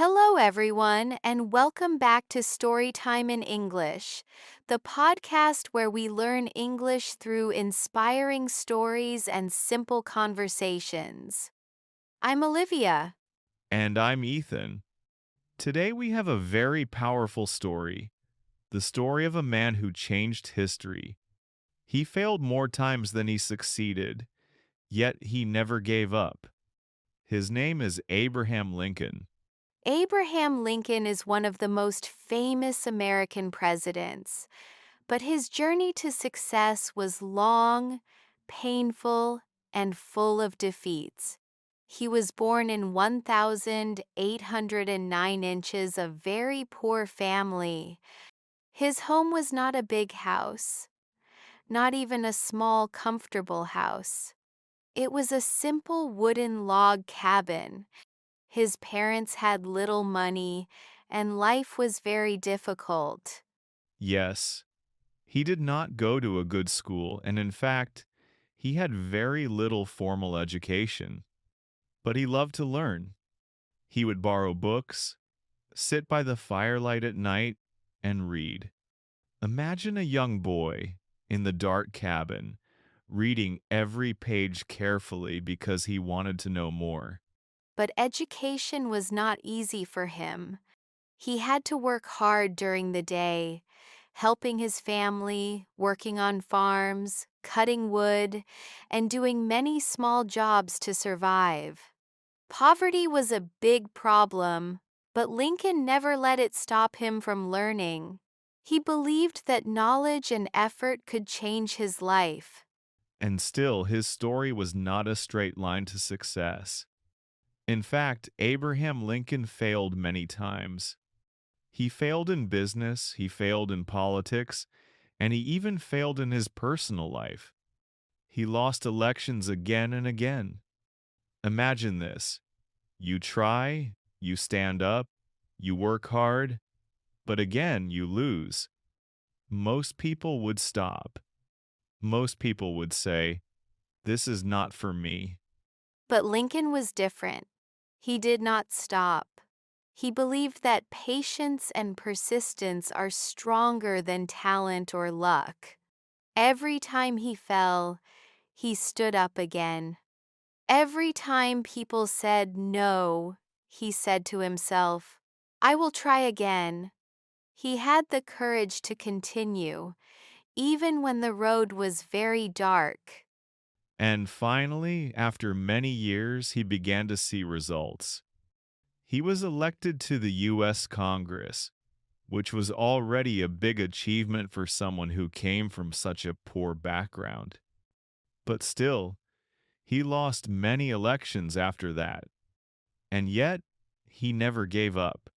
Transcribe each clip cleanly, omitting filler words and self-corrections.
Hello, everyone, and welcome back to Storytime in English, the podcast where we learn English through inspiring stories and simple conversations. I'm Olivia. And I'm Ethan. Today we have a very powerful story, the story of a man who changed history. He failed more times than he succeeded, yet he never gave up. His name is Abraham Lincoln. Abraham Lincoln is one of the most famous American presidents, but his journey to success was long, painful, and full of defeats. He was born in 1,809 inches of very poor family. His home was not a big house, not even a small, comfortable house. It was a simple wooden log cabin. His parents had little money, and life was very difficult. Yes, he did not go to a good school, and in fact, he had very little formal education. But he loved to learn. He would borrow books, sit by the firelight at night, and read. Imagine a young boy in the dark cabin reading every page carefully because he wanted to know more. But education was not easy for him. He had to work hard during the day, helping his family, working on farms, cutting wood, and doing many small jobs to survive. Poverty was a big problem, but Lincoln never let it stop him from learning. He believed that knowledge and effort could change his life. And still, his story was not a straight line to success. In fact, Abraham Lincoln failed many times. He failed in business, he failed in politics, and he even failed in his personal life. He lost elections again and again. Imagine this. You try, you stand up, you work hard, but again you lose. Most people would stop. Most people would say, "This is not for me." But Lincoln was different. He did not stop. He believed that patience and persistence are stronger than talent or luck. Every time he fell, he stood up again. Every time people said no, he said to himself, I will try again. He had the courage to continue, even when the road was very dark. And finally, after many years, he began to see results. He was elected to the U.S. Congress, which was already a big achievement for someone who came from such a poor background. But still, he lost many elections after that. And yet, he never gave up.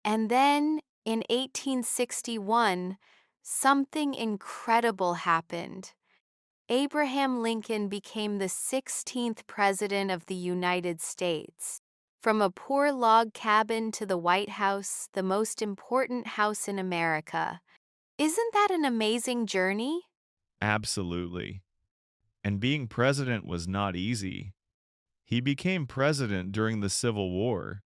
And then, in 1861, something incredible happened. Abraham Lincoln became the 16th President of the United States. From a poor log cabin to the White House, the most important house in America. Isn't that an amazing journey? Absolutely. And being president was not easy. He became president during the Civil War,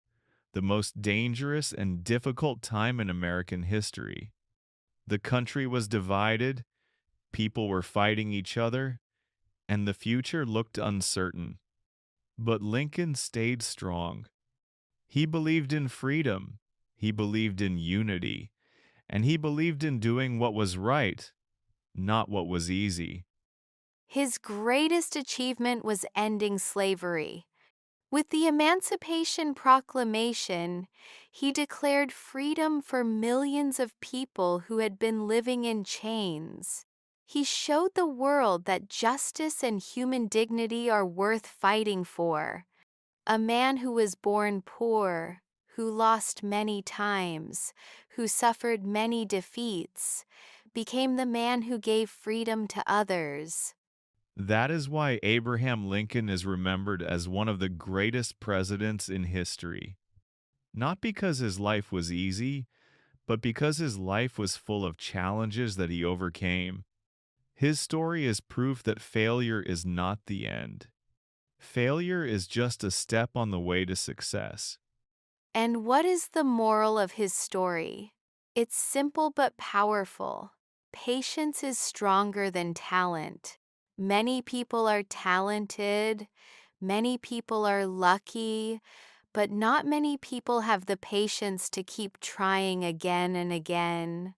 the most dangerous and difficult time in American history. The country was divided, people were fighting each other, and the future looked uncertain. But Lincoln stayed strong. He believed in freedom, he believed in unity, and he believed in doing what was right, not what was easy. His greatest achievement was ending slavery. With the Emancipation Proclamation, he declared freedom for millions of people who had been living in chains. He showed the world that justice and human dignity are worth fighting for. A man who was born poor, who lost many times, who suffered many defeats, became the man who gave freedom to others. That is why Abraham Lincoln is remembered as one of the greatest presidents in history. Not because his life was easy, but because his life was full of challenges that he overcame. His story is proof that failure is not the end. Failure is just a step on the way to success. And what is the moral of his story? It's simple but powerful. Patience is stronger than talent. Many people are talented, many people are lucky, but not many people have the patience to keep trying again and again.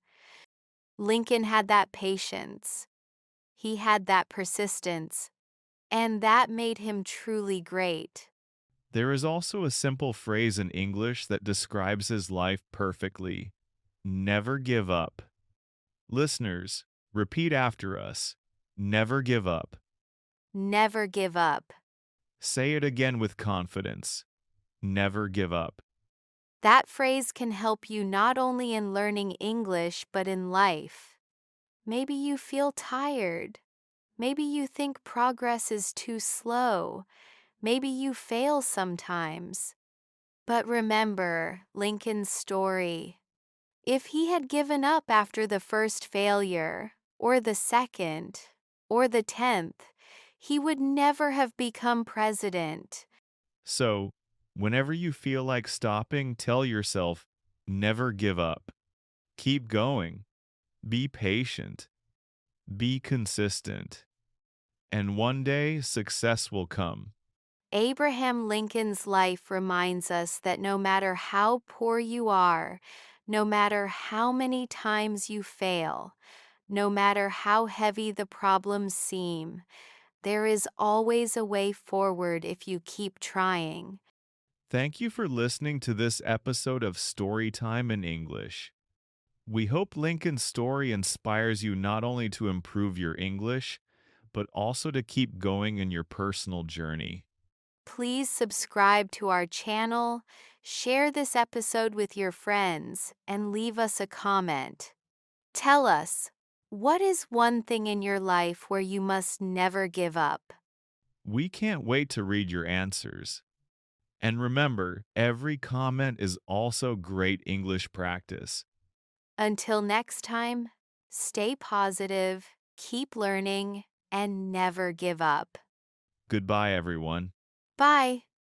Lincoln had that patience. He had that persistence, and that made him truly great. There is also a simple phrase in English that describes his life perfectly: never give up. Listeners, repeat after us: never give up. Never give up. Say it again with confidence: never give up. That phrase can help you not only in learning English but in life. Maybe you feel tired. Maybe you think progress is too slow. Maybe you fail sometimes. But remember Lincoln's story. If he had given up after the first failure, or the second, or the 10th, he would never have become president. So, whenever you feel like stopping, tell yourself, never give up. Keep going. Be patient. Be consistent. And one day, success will come. Abraham Lincoln's life reminds us that no matter how poor you are, no matter how many times you fail, no matter how heavy the problems seem, there is always a way forward if you keep trying. Thank you for listening to this episode of Storytime in English. We hope Lincoln's story inspires you not only to improve your English, but also to keep going in your personal journey. Please subscribe to our channel, share this episode with your friends, and leave us a comment. Tell us, what is one thing in your life where you must never give up? We can't wait to read your answers. And remember, every comment is also great English practice. Until next time, stay positive, keep learning, and never give up. Goodbye, everyone. Bye.